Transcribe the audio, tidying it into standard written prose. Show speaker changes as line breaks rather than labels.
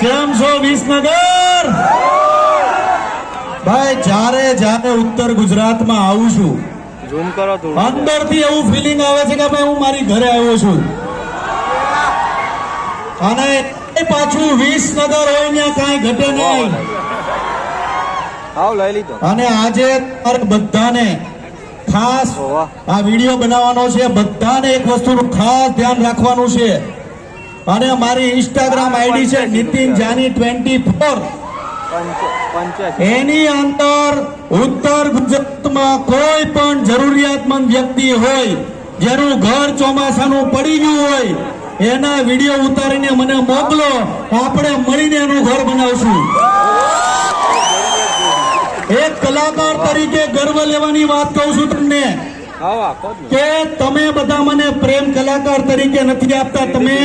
કેમ છો વિસનગર? ભાઈ જ્યારે જ્યારે ઉત્તર ગુજરાતમાં આવું છું
ઝૂમ કરો થોડું
અંદરથી એવું ફિલિંગ આવે છે કે ભાઈ હું મારી ઘરે આવ્યો છું. અને પાછું વિસનગર હોય ત્યાં કાંઈ ઘટે નહીં.
આવ લઈ લીધો.
અને આજે બધાને ખાસ આ વિડીયો બનાવવાનો છે. બધાને એક વસ્તુનું ખાસ ધ્યાન રાખવાનું છે. અને મારી ઇન્સ્ટાગ્રામ આઈડી છે નીતિન જાની 24. એની અંદર ઉત્તર ગુજરાતમાં કોઈ પણ જરૂરિયાતમંદ વ્યક્તિ હોય જેનું ઘર ચોમાસાનું પડી ગયું હોય એના વિડીયો ઉતારીને મને મોકલો. આપણે મળીને એનું ઘર બનાવશું. એક કલાકાર તરીકે ગર્વ લેવાની વાત કહું છું તમને કે તમે બધા મને પ્રેમ કલાકાર તરીકે નથી આપતા. તમે